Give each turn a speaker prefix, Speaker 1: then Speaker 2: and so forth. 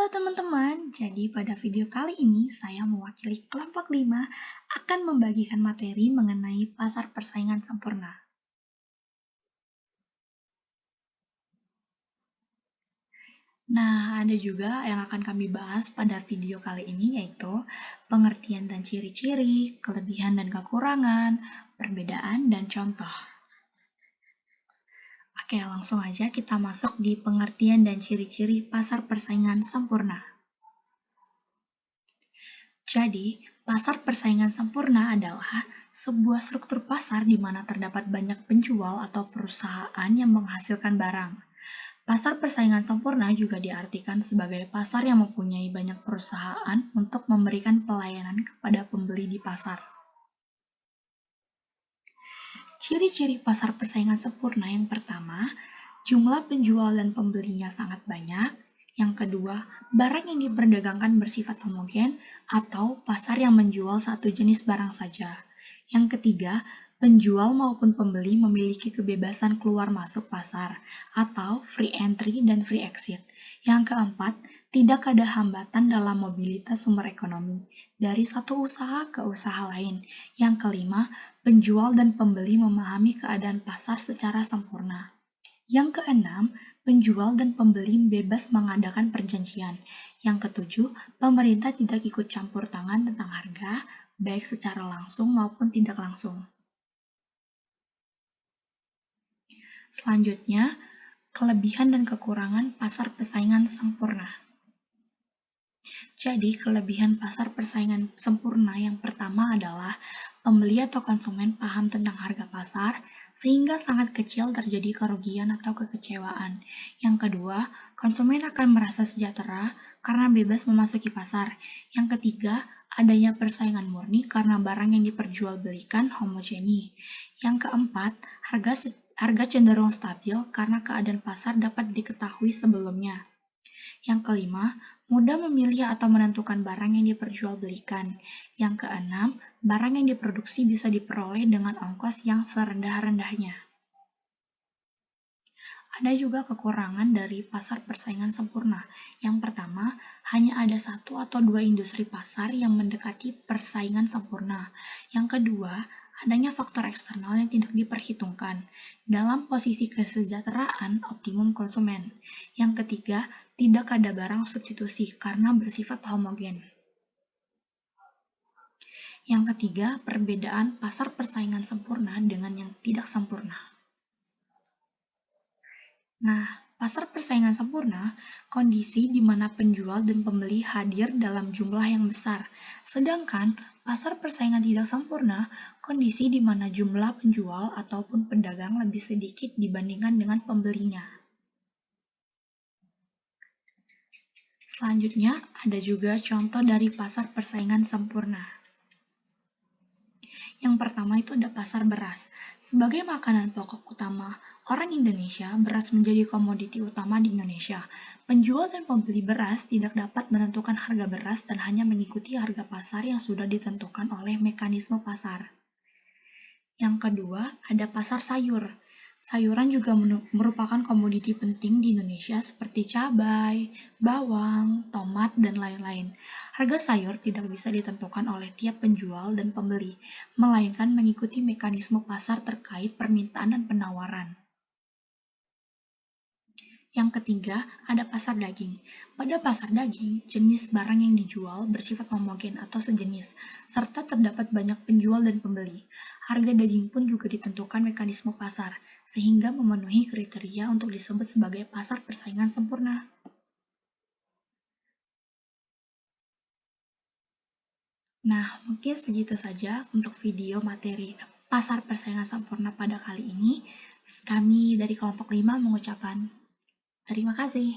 Speaker 1: teman-teman, jadi pada video kali ini saya mewakili kelompok 5 akan membagikan materi mengenai pasar persaingan sempurna. Nah, ada juga yang akan kami bahas pada video kali ini yaitu pengertian dan ciri-ciri, kelebihan dan kekurangan, perbedaan dan contoh. Oke, langsung aja kita masuk di pengertian dan ciri-ciri pasar persaingan sempurna. Jadi, pasar persaingan sempurna adalah sebuah struktur pasar di mana terdapat banyak penjual atau perusahaan yang menghasilkan barang. Pasar persaingan sempurna juga diartikan sebagai pasar yang mempunyai banyak perusahaan untuk memberikan pelayanan kepada pembeli di pasar. Ciri-ciri pasar persaingan sempurna yang pertama, jumlah penjual dan pembelinya sangat banyak. Yang kedua, barang yang diperdagangkan bersifat homogen atau pasar yang menjual satu jenis barang saja. Yang ketiga, penjual maupun pembeli memiliki kebebasan keluar masuk pasar atau free entry dan free exit. Yang keempat, tidak ada hambatan dalam mobilitas sumber ekonomi dari satu usaha ke usaha lain. Yang kelima, penjual dan pembeli memahami keadaan pasar secara sempurna. Yang keenam, penjual dan pembeli bebas mengadakan perjanjian. Yang ketujuh, pemerintah tidak ikut campur tangan tentang harga, baik secara langsung maupun tidak langsung. Selanjutnya, kelebihan dan kekurangan pasar persaingan sempurna. Jadi, kelebihan pasar persaingan sempurna yang pertama adalah pembeli atau konsumen paham tentang harga pasar, sehingga sangat kecil terjadi kerugian atau kekecewaan. Yang kedua, konsumen akan merasa sejahtera karena bebas memasuki pasar. Yang ketiga, adanya persaingan murni karena barang yang diperjualbelikan homogeni. Yang keempat, harga cenderung stabil karena keadaan pasar dapat diketahui sebelumnya. Yang kelima, mudah memilih atau menentukan barang yang diperjualbelikan. Yang keenam, barang yang diproduksi bisa diperoleh dengan ongkos yang serendah-rendahnya. Ada juga kekurangan dari pasar persaingan sempurna. Yang pertama, hanya ada satu atau dua industri pasar yang mendekati persaingan sempurna. Yang kedua, adanya faktor eksternal yang tidak diperhitungkan dalam posisi kesejahteraan optimum konsumen. Yang ketiga, tidak ada barang substitusi karena bersifat homogen. Yang ketiga, perbedaan pasar persaingan sempurna dengan yang tidak sempurna. Nah, pasar persaingan sempurna, kondisi di mana penjual dan pembeli hadir dalam jumlah yang besar. Sedangkan pasar persaingan tidak sempurna, kondisi di mana jumlah penjual ataupun pedagang lebih sedikit dibandingkan dengan pembelinya. Selanjutnya, ada juga contoh dari pasar persaingan sempurna. Yang pertama itu ada pasar beras. Sebagai makanan pokok utama orang Indonesia, beras menjadi komoditi utama di Indonesia. Penjual dan pembeli beras tidak dapat menentukan harga beras dan hanya mengikuti harga pasar yang sudah ditentukan oleh mekanisme pasar. Yang kedua, ada pasar sayur. Sayuran juga merupakan komoditi penting di Indonesia seperti cabai, bawang, tomat, dan lain-lain. Harga sayur tidak bisa ditentukan oleh tiap penjual dan pembeli, melainkan mengikuti mekanisme pasar terkait permintaan dan penawaran. Yang ketiga, ada pasar daging. Pada pasar daging, jenis barang yang dijual bersifat homogen atau sejenis, serta terdapat banyak penjual dan pembeli. Harga daging pun juga ditentukan mekanisme pasar, sehingga memenuhi kriteria untuk disebut sebagai pasar persaingan sempurna. Nah, mungkin segitu saja untuk video materi pasar persaingan sempurna pada kali ini. Kami dari kelompok 5 mengucapkan terima kasih.